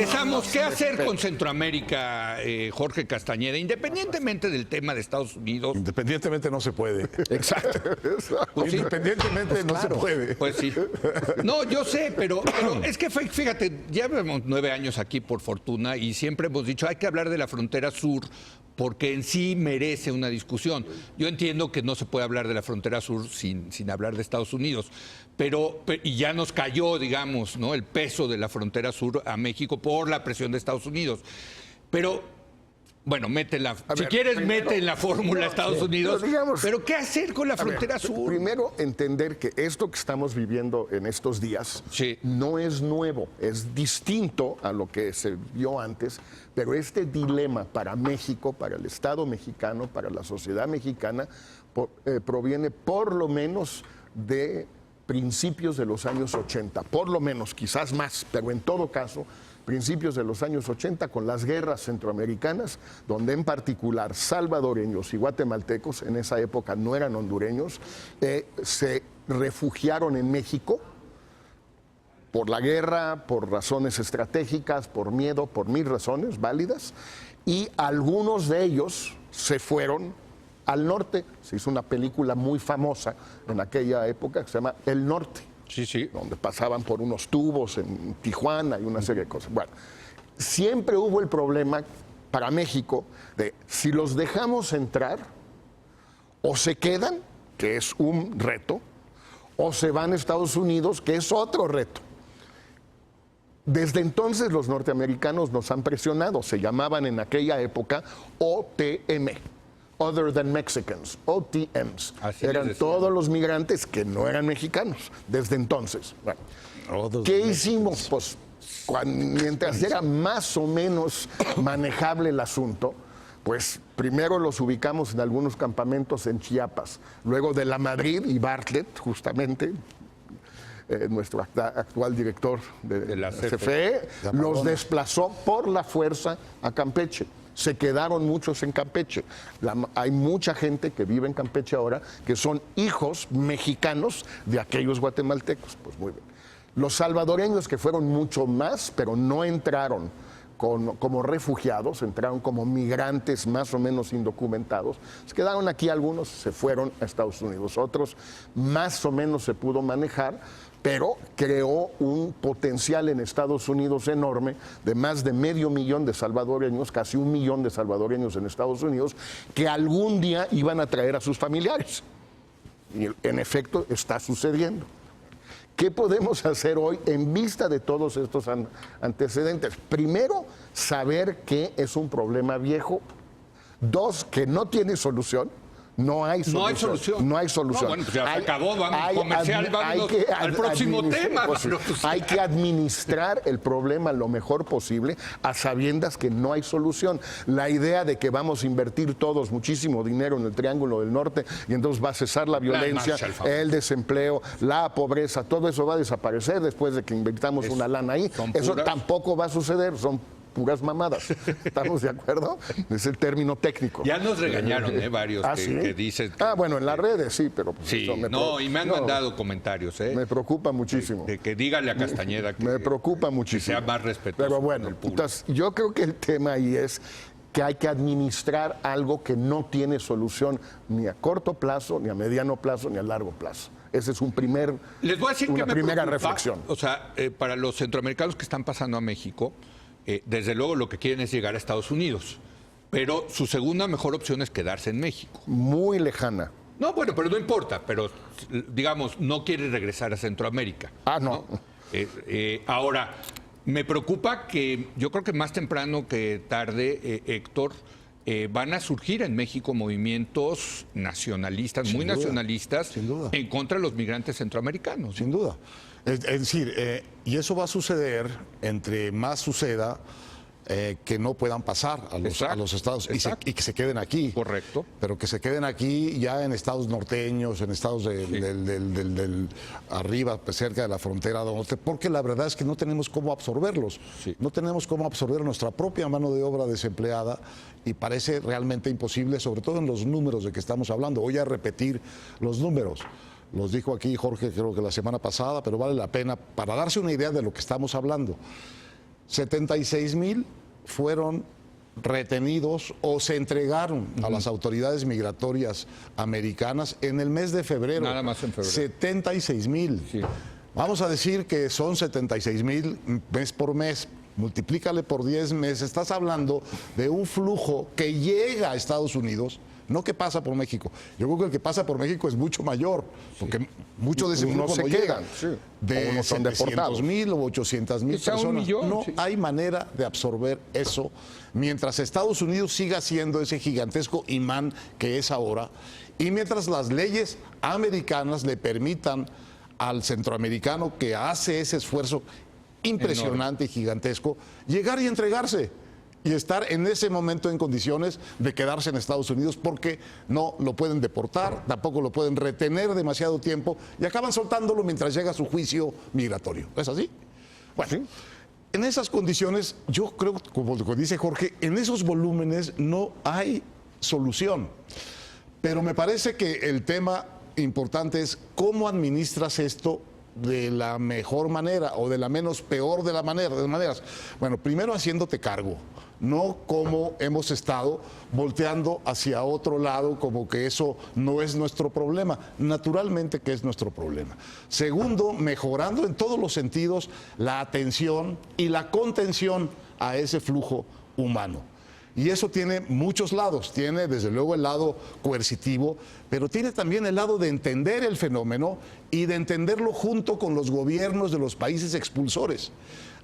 regresamos. ¿Qué hacer con Centroamérica, Jorge Castañeda? Independientemente del tema de Estados Unidos. Independientemente no se puede. Exacto. Pues independientemente no se puede. Pues sí. No, yo sé, pero es que fíjate, ya llevamos 9 años aquí por fortuna y siempre hemos dicho hay que hablar de la frontera sur porque en sí merece una discusión. Yo entiendo que no se puede hablar de la frontera sur sin hablar de Estados Unidos, y ya nos cayó, digamos, ¿no?, el peso de la frontera sur a México por la presión de Estados Unidos. Pero, bueno, mete en la fórmula Estados Unidos, digamos, pero ¿qué hacer con la frontera sur? Primero, entender que esto que estamos viviendo en estos días no es nuevo, es distinto a lo que se vio antes, pero este dilema para México, para el Estado mexicano, para la sociedad mexicana, proviene por lo menos de principios de los años 80, por lo menos, quizás más, pero en todo caso, principios de los años 80 con las guerras centroamericanas, donde en particular salvadoreños y guatemaltecos, en esa época no eran hondureños, se refugiaron en México por la guerra, por razones estratégicas, por miedo, por 1000 razones válidas, y algunos de ellos se fueron al norte. Se hizo una película muy famosa en aquella época que se llama El Norte. Sí. Donde pasaban por unos tubos en Tijuana y una serie de cosas. Bueno, siempre hubo el problema para México de si los dejamos entrar, o se quedan, que es un reto, o se van a Estados Unidos, que es otro reto. Desde entonces los norteamericanos nos han presionado, se llamaban en aquella época OTM. Other than Mexicans, OTMs. Eran todos los migrantes que no eran mexicanos desde entonces. Bueno, ¿qué hicimos? Pues mientras era más o menos manejable el asunto, pues primero los ubicamos en algunos campamentos en Chiapas, luego de La Madrid y Bartlett, justamente, nuestro actual director de la CFE, los desplazó por la fuerza a Campeche. Se quedaron muchos en Campeche. Hay mucha gente que vive en Campeche ahora que son hijos mexicanos de aquellos guatemaltecos. Pues muy bien. Los salvadoreños, que fueron mucho más, pero no entraron como refugiados, entraron como migrantes más o menos indocumentados. Se quedaron aquí algunos, se fueron a Estados Unidos. Otros más o menos se pudo manejar, pero creó un potencial en Estados Unidos enorme de más de 500,000 de salvadoreños, casi 1 millón de salvadoreños en Estados Unidos, que algún día iban a traer a sus familiares. Y en efecto está sucediendo. ¿Qué podemos hacer hoy en vista de todos estos antecedentes? Primero, saber que es un problema viejo. 2, que no tiene solución. No hay solución. No hay solución. No, bueno, pues ya se acabó, vamos comercial, vámonos al próximo tema. Pues, hay que administrar el problema lo mejor posible a sabiendas que no hay solución. La idea de que vamos a invertir todos muchísimo dinero en el Triángulo del Norte y entonces va a cesar la violencia, el desempleo, la pobreza, todo eso va a desaparecer después de que invirtamos una lana ahí. Eso tampoco va a suceder, son puras mamadas. ¿Estamos de acuerdo? Es el término técnico. Ya nos regañaron, varios que dicen... bueno, en las redes sí, pero... Pues sí, y me han mandado comentarios, Me preocupa muchísimo. Que dígale a Castañeda que... Me preocupa muchísimo. Que sea más respetuoso. Pero bueno, entonces, yo creo que el tema ahí es que hay que administrar algo que no tiene solución ni a corto plazo, ni a mediano plazo, ni a largo plazo. Ese es Les voy a decir una que primera reflexión. O sea, para los centroamericanos que están pasando a México, desde luego lo que quieren es llegar a Estados Unidos, pero su segunda mejor opción es quedarse en México. Muy lejana. No, bueno, pero no importa, pero digamos, no quiere regresar a Centroamérica. No. Ahora, me preocupa que yo creo que más temprano que tarde, Héctor, van a surgir en México movimientos nacionalistas, muy nacionalistas, en contra de los migrantes centroamericanos. Sin duda. Es decir, y eso va a suceder entre más suceda que no puedan pasar a los estados y que se queden aquí. Correcto. Pero que se queden aquí ya en estados norteños, en estados arriba, pues, cerca de la frontera norte, porque la verdad es que no tenemos cómo absorberlos. No tenemos cómo absorber nuestra propia mano de obra desempleada y parece realmente imposible, sobre todo en los números de que estamos hablando. Voy a repetir los números. Los dijo aquí Jorge, creo que la semana pasada, pero vale la pena para darse una idea de lo que estamos hablando. 76,000 fueron retenidos o se entregaron a las autoridades migratorias americanas en el mes de febrero. Nada más en febrero. 76,000. Sí. Vamos a decir que son 76,000 mes por mes. Multiplícale por 10 meses. Estás hablando de un flujo que llega a Estados Unidos, no que pasa por México. Yo creo que el que pasa por México es mucho mayor, porque mucho de ese Unos flujo se no quedan, llega. sí. De Unos son deportados. 700,000 o 800,000 Quizá un personas. millón, No sí. hay manera de absorber eso mientras Estados Unidos siga siendo ese gigantesco imán que es ahora y mientras las leyes americanas le permitan al centroamericano que hace ese esfuerzo impresionante y gigantesco llegar y entregarse y estar en ese momento en condiciones de quedarse en Estados Unidos porque no lo pueden deportar, tampoco lo pueden retener demasiado tiempo y acaban soltándolo mientras llega su juicio migratorio. ¿Es así? Bueno, en esas condiciones yo creo, como dice Jorge, en esos volúmenes no hay solución. Pero me parece que el tema importante es cómo administras esto de la mejor manera o de la menos peor de las maneras. Bueno, primero haciéndote cargo, no como hemos estado volteando hacia otro lado como que eso no es nuestro problema. Naturalmente que es nuestro problema. Segundo, mejorando en todos los sentidos la atención y la contención a ese flujo humano. Y eso tiene muchos lados, tiene desde luego el lado coercitivo, pero tiene también el lado de entender el fenómeno y de entenderlo junto con los gobiernos de los países expulsores.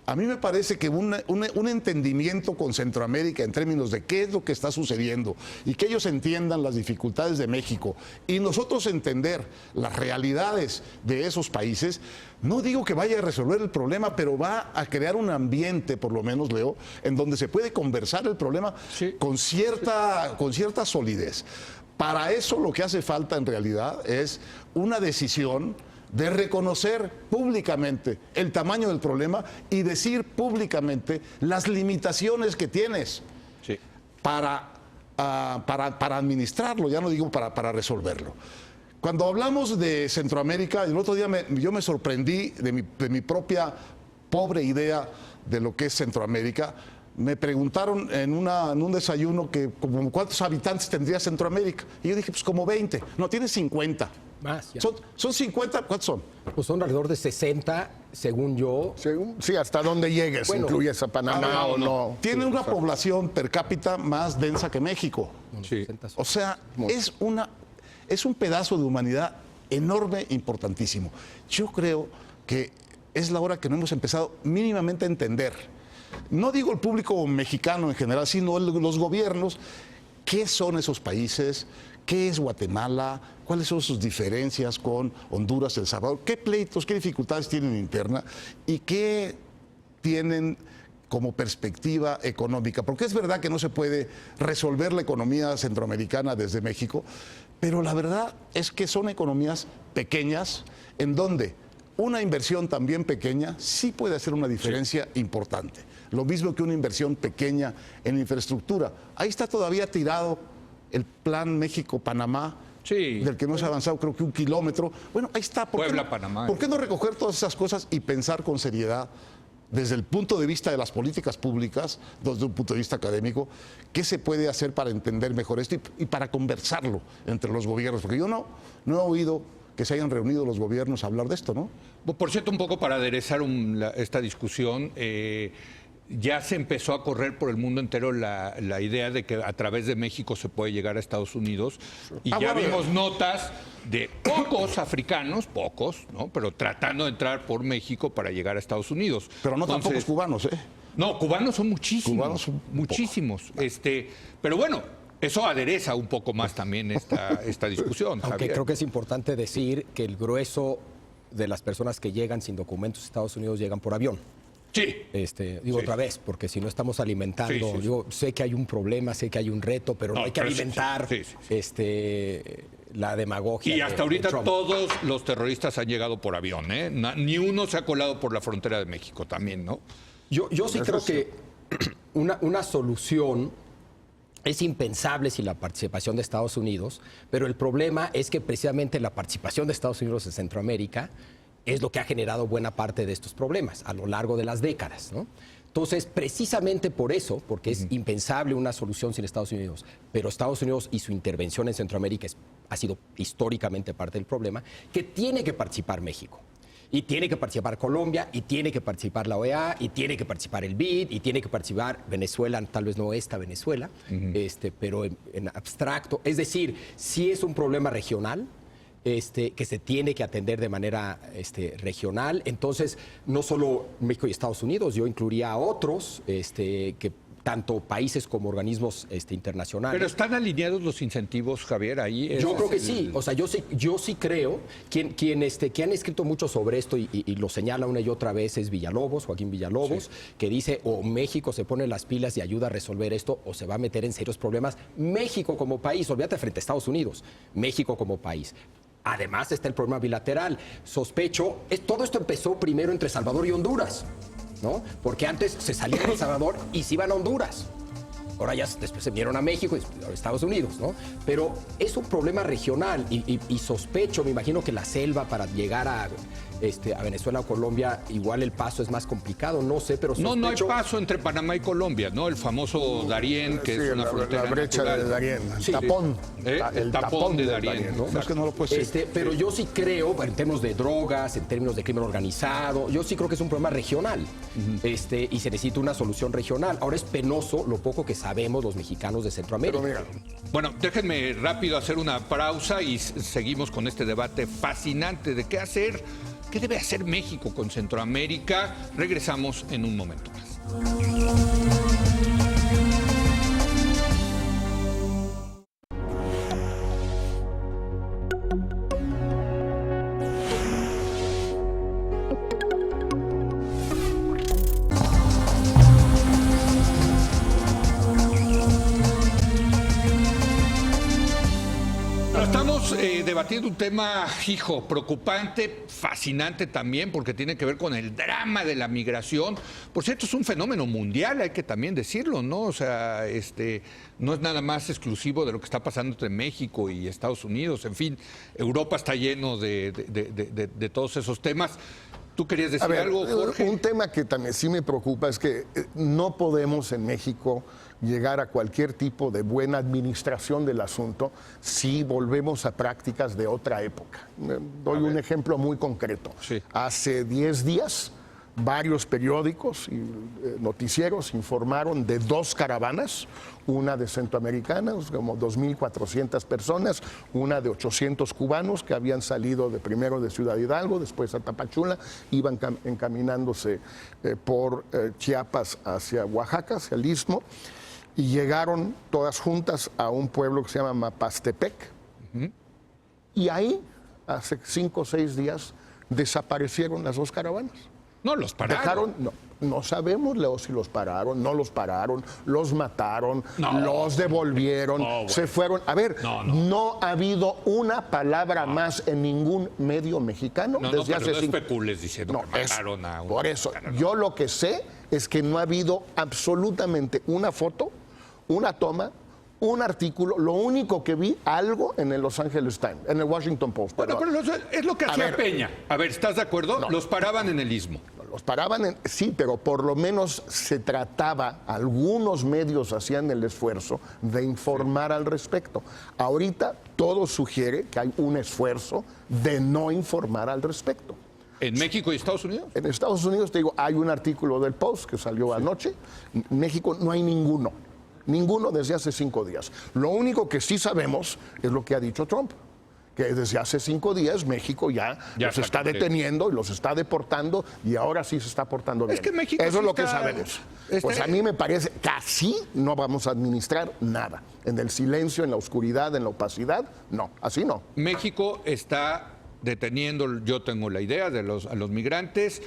A mí me parece que un entendimiento con Centroamérica en términos de qué es lo que está sucediendo y que ellos entiendan las dificultades de México y nosotros entender las realidades de esos países, no digo que vaya a resolver el problema, pero va a crear un ambiente, por lo menos, Leo, en donde se puede conversar el problema con cierta solidez. Para eso lo que hace falta en realidad es una decisión de reconocer públicamente el tamaño del problema y decir públicamente las limitaciones que tienes para administrarlo, ya no digo para resolverlo. Cuando hablamos de Centroamérica, el otro día yo me sorprendí de mi propia pobre idea de lo que es Centroamérica. Me preguntaron en un desayuno que como cuántos habitantes tendría Centroamérica. Y yo dije, pues como 20. No, tiene 50. Más, ya. Son 50, ¿cuántos son? Pues son alrededor de 60, según yo. Sí, hasta dónde llegues, Bueno, incluyes a Panamá o no. Tiene una población per cápita más densa que México. Sí. O sea, es un pedazo de humanidad enorme, importantísimo. Yo creo que es la hora que no hemos empezado mínimamente a entender. No digo el público mexicano en general, sino los gobiernos. ¿Qué son esos países? ¿Qué es Guatemala? ¿Cuáles son sus diferencias con Honduras, El Salvador? ¿Qué pleitos, qué dificultades tienen interna? ¿Y qué tienen como perspectiva económica? Porque es verdad que no se puede resolver la economía centroamericana desde México, pero la verdad es que son economías pequeñas en donde una inversión también pequeña sí puede hacer una diferencia importante. Lo mismo que una inversión pequeña en infraestructura. Ahí está todavía tirado el plan México-Panamá, del que no se ha avanzado creo que 1 kilómetro. Bueno, ahí está. Puebla-Panamá. ¿Por qué no recoger todas esas cosas y pensar con seriedad desde el punto de vista de las políticas públicas, desde un punto de vista académico, qué se puede hacer para entender mejor esto y para conversarlo entre los gobiernos? Porque yo no he oído que se hayan reunido los gobiernos a hablar de esto, ¿no? Por cierto, un poco para aderezar esta discusión, ya se empezó a correr por el mundo entero la idea de que a través de México se puede llegar a Estados Unidos. Y ya vimos notas de pocos africanos, ¿no? Pero tratando de entrar por México para llegar a Estados Unidos. Pero no tampoco cubanos, ¿eh? No, cubanos son muchísimos. Cubanos son muchísimos. Pero bueno, eso adereza un poco más también esta discusión. Aunque Javier. creo que es importante decir que el grueso de las personas que llegan sin documentos a Estados Unidos llegan por avión. Sí. Digo otra vez, porque si no estamos alimentando, digo, sé que hay un problema, sé que hay un reto, pero no hay que alimentar la demagogia. Y hasta ahorita de Trump. todos los terroristas han llegado por avión, ¿eh? Ni uno se ha colado por la frontera de México también, ¿no? Yo sí creo que una solución es impensable sin la participación de Estados Unidos, pero el problema es que precisamente la participación de Estados Unidos en Centroamérica es lo que ha generado buena parte de estos problemas a lo largo de las décadas, ¿no? Entonces, precisamente por eso, porque es impensable una solución sin Estados Unidos, pero Estados Unidos y su intervención en Centroamérica ha sido históricamente parte del problema, que tiene que participar México. Y tiene que participar Colombia, y tiene que participar la OEA, y tiene que participar el BID, y tiene que participar Venezuela, tal vez no esta Venezuela, pero en abstracto. Es decir, sí es un problema regional, que se tiene que atender de manera regional. Entonces, no solo México y Estados Unidos, yo incluiría a otros, que tanto países como organismos internacionales. Pero ¿están alineados los incentivos, Javier? Ahí yo creo que sí. O sea, yo sí creo. Quien han escrito mucho sobre esto y lo señala una y otra vez es Villalobos, Joaquín Villalobos, que dice o México se pone las pilas y ayuda a resolver esto o se va a meter en serios problemas. México como país, olvídate frente a Estados Unidos, México como país. Además está el problema bilateral. Sospecho, todo esto empezó primero entre Salvador y Honduras, ¿no? Porque antes se salían de El Salvador y se iban a Honduras. Ahora ya después se vinieron a México y a Estados Unidos, ¿no? Pero es un problema regional y sospecho, me imagino que la selva para llegar a Venezuela o Colombia, igual el paso es más complicado, no sé, pero sospecho... No hay paso entre Panamá y Colombia, ¿no? El famoso Darién, que es una frontera la brecha natural. de Darién, Sí. tapón. El tapón de Darién, ¿no? No es que no lo puedes decir. Pero yo sí creo, en términos de drogas, en términos de crimen organizado, yo sí creo que es un problema regional y se necesita una solución regional. Ahora es penoso lo poco que sabemos los mexicanos de Centroamérica. Pero mira, Bueno, déjenme rápido hacer una pausa y seguimos con este debate fascinante de qué hacer, qué debe hacer México con Centroamérica. Regresamos en un momento más. Estamos debatiendo un tema, preocupante, fascinante también, porque tiene que ver con el drama de la migración. Por cierto, es un fenómeno mundial, hay que también decirlo, ¿no? O sea, no es nada más exclusivo de lo que está pasando entre México y Estados Unidos. En fin, Europa está lleno de todos esos temas. ¿Tú querías decir algo, Jorge? Un tema que también sí me preocupa es que no podemos en México llegar a cualquier tipo de buena administración del asunto si volvemos a prácticas de otra época. Doy un ejemplo muy concreto. Sí. Hace 10 días, varios periódicos y noticieros informaron de 2 caravanas, una de centroamericanos, como 2.400 personas, una de 800 cubanos que habían salido primero de Ciudad Hidalgo, después a Tapachula, iban encaminándose por Chiapas hacia Oaxaca, hacia el Istmo, y llegaron todas juntas a un pueblo que se llama Mapastepec. Y ahí, hace 5 o 6 días, desaparecieron las 2 caravanas. No, los pararon. No sabemos, Leo, si los pararon, no los pararon, los mataron, No. los devolvieron, No, se fueron. A ver, no ha habido una palabra más en ningún medio mexicano No, desde pero hace no 5 especules diciendo que mataron a un... Por eso, yo lo que sé es que no ha habido absolutamente una foto, una toma, un artículo. Lo único que vi, algo en el Los Angeles Times, en el Washington Post. Bueno, pero es lo que hacía Peña. A ver, ¿estás de acuerdo? No. Los paraban en el Istmo. Los paraban, sí, pero por lo menos se trataba, algunos medios hacían el esfuerzo de informar al respecto. Ahorita todo sugiere que hay un esfuerzo de no informar al respecto. ¿En México y Estados Unidos? En Estados Unidos, te digo, hay un artículo del Post que salió anoche. En México no hay ninguno. Ninguno desde hace 5 días. Lo único que sí sabemos es lo que ha dicho Trump, que desde hace 5 días México ya los está deteniendo y los está deportando y ahora sí se está portando bien. Es que México Eso sí es lo que está- sabemos. está- Pues a mí me parece que así no vamos a administrar nada. En el silencio, en la oscuridad, en la opacidad, no, así no. México está deteniendo, yo tengo la idea, a los migrantes,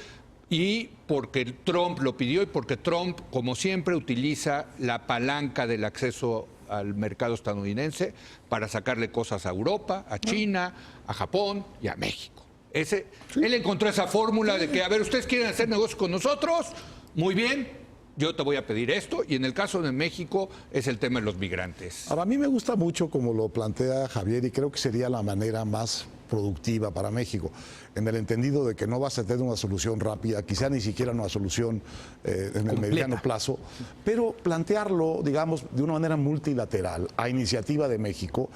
y porque Trump lo pidió y porque Trump, como siempre, utiliza la palanca del acceso al mercado estadounidense para sacarle cosas a Europa, a China, a Japón y a México. Él encontró esa fórmula de que, a ver, ustedes quieren hacer negocio con nosotros, muy bien, yo te voy a pedir esto, y en el caso de México es el tema de los migrantes. Ahora, a mí me gusta mucho como lo plantea Javier y creo que sería la manera más productiva para México, en el entendido de que no vas a tener una solución rápida, quizá ni siquiera una solución en el mediano plazo, pero plantearlo, digamos, de una manera multilateral, a iniciativa de México,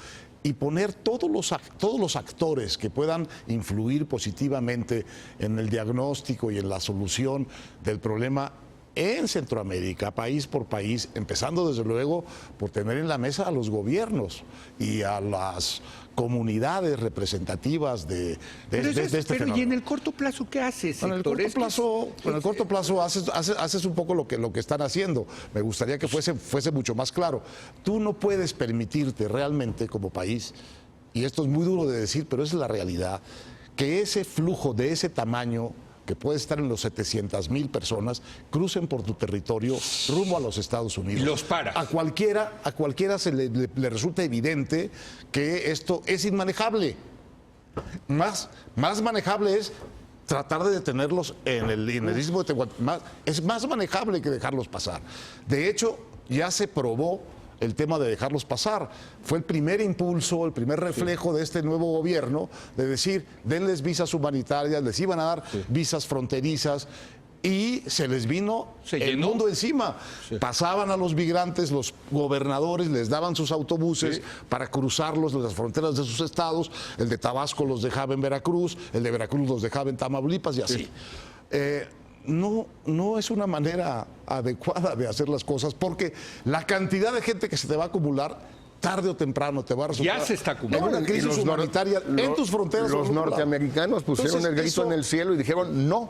y poner todos los actores que puedan influir positivamente en el diagnóstico y en la solución del problema en Centroamérica, país por país, empezando desde luego por tener en la mesa a los gobiernos y a las comunidades representativas de este fenómeno. ¿Y en el corto plazo qué haces, En el corto plazo haces un poco lo que están haciendo. Me gustaría que fuese mucho más claro. Tú no puedes permitirte realmente como país, y esto es muy duro de decir, pero es la realidad, que ese flujo de ese tamaño, que puede estar en los 700,000 personas, crucen por tu territorio rumbo a los Estados Unidos. Y los paras. A cualquiera se le resulta evidente que esto es inmanejable. Más manejable es tratar de detenerlos en el istmo de Tehuantepec. Es más manejable que dejarlos pasar. De hecho, ya se probó el tema de dejarlos pasar. Fue el primer impulso, el primer reflejo de este nuevo gobierno de decir, denles visas humanitarias, les iban a dar visas fronterizas, y se les vino el mundo encima. Sí. Pasaban a los migrantes, los gobernadores les daban sus autobuses para cruzarlos de las fronteras de sus estados. El de Tabasco los dejaba en Veracruz, el de Veracruz los dejaba en Tamaulipas y así. No es una manera adecuada de hacer las cosas, porque la cantidad de gente que se te va a acumular tarde o temprano te va a resultar ya se está acumulando. en una crisis humanitaria en tus fronteras. Los norteamericanos pusieron el grito en el cielo y dijeron no,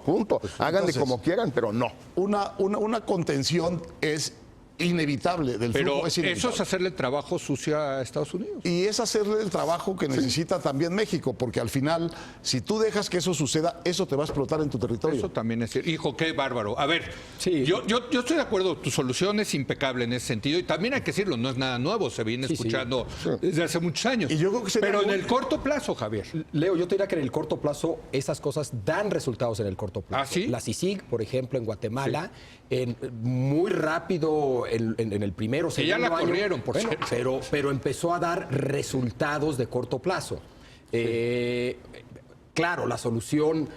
punto. Pues, háganle como quieran, pero no. Una contención es inevitable del flujo. Pero es inevitable. eso es hacerle trabajo sucio a Estados Unidos. Y es hacerle el trabajo que necesita también México, porque al final, si tú dejas que eso suceda, eso te va a explotar en tu territorio. Eso también es cierto. Hijo, qué bárbaro. A ver, yo estoy de acuerdo, tu solución es impecable en ese sentido, y también hay que decirlo, no es nada nuevo, se viene escuchando desde hace muchos años. Y yo creo que pero en el corto plazo, Javier. Leo, yo te diría que en el corto plazo esas cosas dan resultados en el corto plazo. ¿Ah, sí? La CICIG, por ejemplo, en Guatemala, muy rápido en el primero o segundo año. Ya la corrieron, por cierto. Pero empezó a dar resultados de corto plazo. Claro, la solución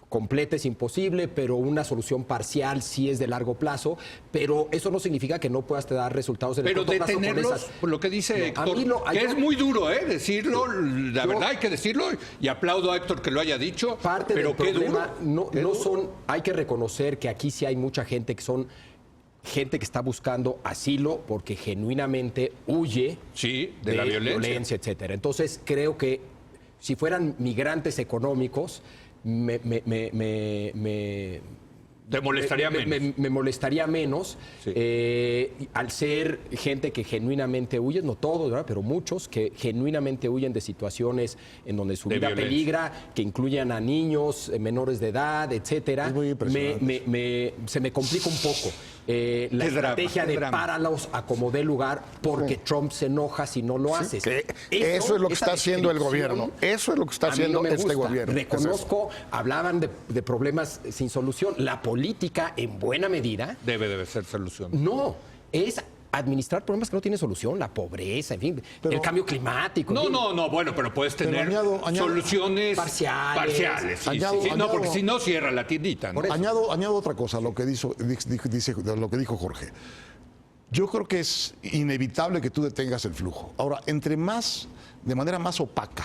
completa es imposible, pero una solución parcial sí es de largo plazo, pero eso no significa que no puedas dar resultados en el corto plazo. Pero detenerlos, por lo que dice Héctor, que es muy duro decirlo, la verdad hay que decirlo, y aplaudo a Héctor que lo haya dicho, parte pero del qué problema duro. Hay que reconocer que aquí sí hay mucha gente que son gente que está buscando asilo porque genuinamente huye de la violencia, etcétera. Entonces creo que si fueran migrantes económicos, ¿te molestaría menos? Me molestaría menos al ser gente que genuinamente huye, no todos, ¿verdad? Pero muchos que genuinamente huyen de situaciones en donde su vida peligra, que incluyan a niños, menores de edad, etcétera. Es muy impresionante. Se me complica un poco la estrategia de páralos a como dé lugar, porque Trump se enoja si no lo haces. Eso es lo que está haciendo el gobierno. Eso es lo que está haciendo este gobierno. Reconozco, hablaban de problemas sin solución. La política, en buena medida, debe ser solución. No, es administrar problemas que no tienen solución, la pobreza, en fin, el cambio climático. No, bueno, pero puedes tener soluciones parciales. No, porque si no cierra la tiendita. ¿No? Añado otra cosa a lo que dijo Jorge. Yo creo que es inevitable que tú detengas el flujo. Ahora, de manera más opaca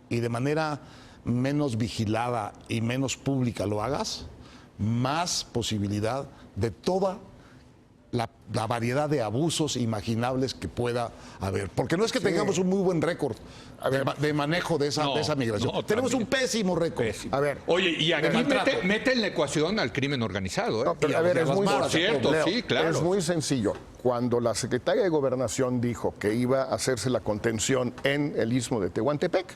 y de manera menos vigilada y menos pública lo hagas, más posibilidad de toda la variedad de abusos imaginables que pueda haber. Porque no es que tengamos un muy buen récord de manejo de esa migración. Tenemos un pésimo récord. A ver. Oye, y aquí mete en la ecuación al crimen organizado. No, pero, a ver, es muy cierto, sí, claro. Es muy sencillo. Cuando la secretaria de Gobernación dijo que iba a hacerse la contención en el istmo de Tehuantepec,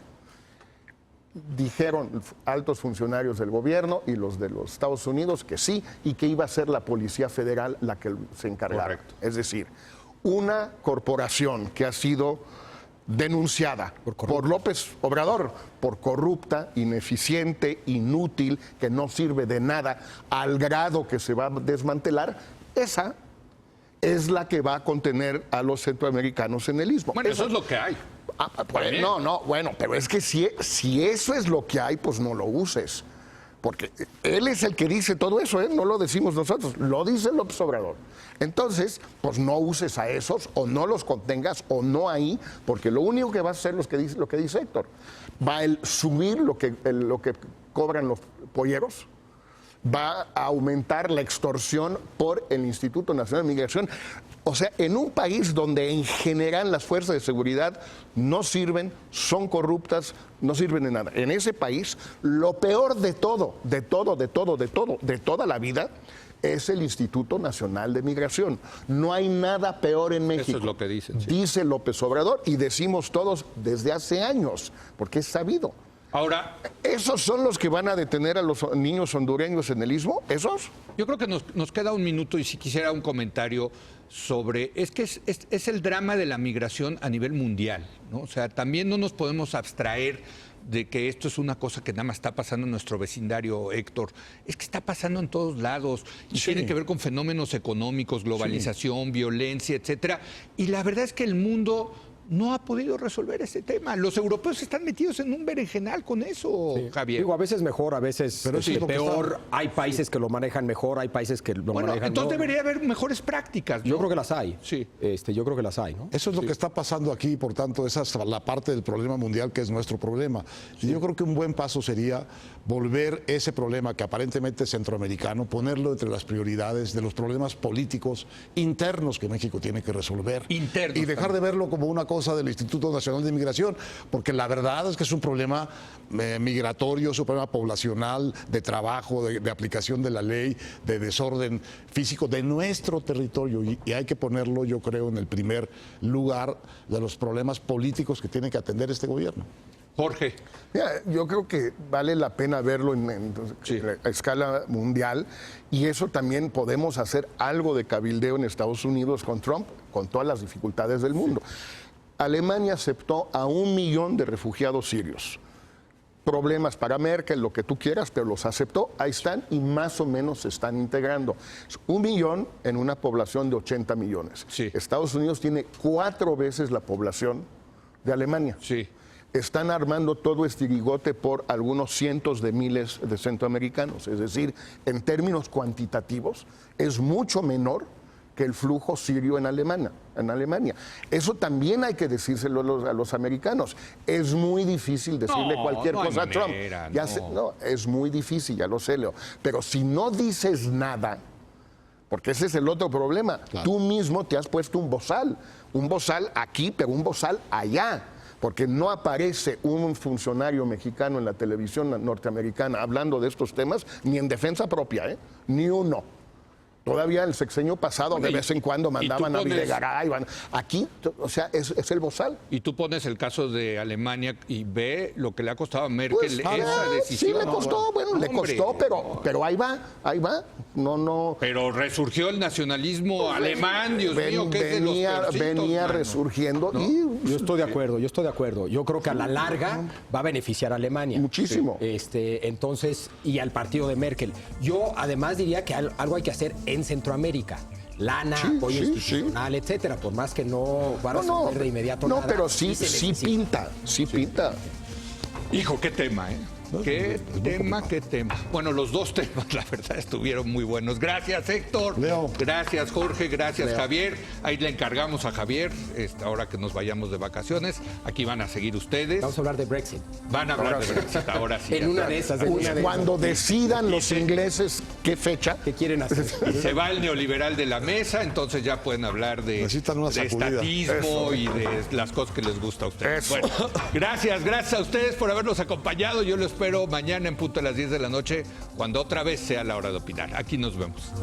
dijeron altos funcionarios del gobierno y los de los Estados Unidos que sí, y que iba a ser la Policía Federal la que se encargara. Correcto. Es decir, una corporación que ha sido denunciada por López Obrador, por corrupta, ineficiente, inútil, que no sirve de nada, al grado que se va a desmantelar, esa es la que va a contener a los centroamericanos en el istmo. Bueno, eso es lo que hay. Pues, no, bueno, pero es que si eso es lo que hay, pues no lo uses. Porque él es el que dice todo eso, ¿eh? No lo decimos nosotros, lo dice López Obrador. Entonces, pues no uses a esos, o no los contengas, o no ahí, porque lo único que va a hacer lo que dice Héctor, va a subir lo que cobran los polleros, va a aumentar la extorsión por el Instituto Nacional de Migración. O sea, en un país donde en general las fuerzas de seguridad no sirven, son corruptas, no sirven de nada. En ese país, lo peor de toda la vida, es el Instituto Nacional de Migración. No hay nada peor en México. Eso es lo que dicen. Sí. Dice López Obrador y decimos todos desde hace años, porque es sabido. Ahora, ¿esos son los que van a detener a los niños hondureños en el istmo? ¿Esos? yo creo que nos queda un minuto y si quisiera un comentario sobre, es que es el drama de la migración a nivel mundial, ¿no? O sea, también no nos podemos abstraer de que esto es una cosa que nada más está pasando en nuestro vecindario, Héctor. Es que está pasando en todos lados y tiene que ver con fenómenos económicos, globalización, violencia, etcétera. Y la verdad es que el mundo no ha podido resolver ese tema. Los europeos están metidos en un berenjenal con eso, Javier. Digo, a veces mejor, a veces Pero eso es lo que peor. Hay países que lo manejan mejor, hay países que lo Bueno, manejan entonces no. debería haber mejores prácticas, ¿no? Yo creo que las hay. Sí. Yo creo que las hay, ¿no? Eso es lo que está pasando aquí y por tanto esa es la parte del problema mundial que es nuestro problema. Y yo creo que un buen paso sería volver ese problema que aparentemente es centroamericano, ponerlo entre las prioridades de los problemas políticos internos que México tiene que resolver. Internos Y dejar de verlo como una cosa del Instituto Nacional de Migración, porque la verdad es que es un problema migratorio, es un problema poblacional, de trabajo, de aplicación de la ley, de desorden físico de nuestro territorio y hay que ponerlo, yo creo, en el primer lugar de los problemas políticos que tiene que atender este gobierno. Jorge. Mira, yo creo que vale la pena verlo a escala mundial y eso también podemos hacer algo de cabildeo en Estados Unidos con Trump, con todas las dificultades del mundo. Alemania aceptó a 1 millón de refugiados sirios. Problemas para Merkel, lo que tú quieras, pero los aceptó, ahí están y más o menos se están integrando. 1 millón en una población de 80 millones. Sí. Estados Unidos tiene 4 veces la población de Alemania. Sí. Están armando todo este ligote por algunos cientos de miles de centroamericanos. Es decir, en términos cuantitativos, es mucho menor que el flujo sirio en Alemania. Eso también hay que decírselo a los americanos. Es muy difícil decirle cualquier cosa a Trump. Es muy difícil, ya lo sé, Leo. Pero si no dices nada, porque ese es el otro problema, tú mismo te has puesto un bozal aquí, pero un bozal allá. Porque no aparece un funcionario mexicano en la televisión norteamericana hablando de estos temas, ni en defensa propia, ni uno. Todavía el sexenio pasado, de vez en cuando mandaban a Videgaray. Aquí, o sea, es el bozal. Y tú pones el caso de Alemania y ve lo que le ha costado a Merkel esa decisión. Sí, le costó, le costó, pero ahí va. No. Pero resurgió el nacionalismo alemán, Dios mío, que es de los peorcitos, venía mano. resurgiendo. ¿No? Y, Yo estoy de acuerdo. Yo creo que a la larga va a beneficiar a Alemania. Muchísimo. Entonces, y al partido de Merkel. Yo además diría que algo hay que hacer en Centroamérica. Lana, apoyo institucional, etcétera. Por más que no van a resolver de inmediato nada. No, pero sí pinta. Hijo, qué tema, ¿eh? Qué tema. Bueno, los dos temas, la verdad, estuvieron muy buenos. Gracias, Héctor. Leo. Gracias, Jorge. Gracias, Javier. Ahí le encargamos a Javier, ahora que nos vayamos de vacaciones. Aquí van a seguir ustedes. Vamos a hablar de Brexit. Van a hablar de Brexit, ahora sí. En una de esas. Cuando decidan los ingleses qué fecha. ¿Qué quieren hacer? Se va el neoliberal de la mesa, entonces ya pueden hablar de Necesitan una sacudida. estatismo y de las cosas que les gusta a ustedes. Eso. Bueno, gracias a ustedes por habernos acompañado. Yo los espero mañana en punto a las 10 de la noche, cuando otra vez sea la hora de opinar. Aquí nos vemos.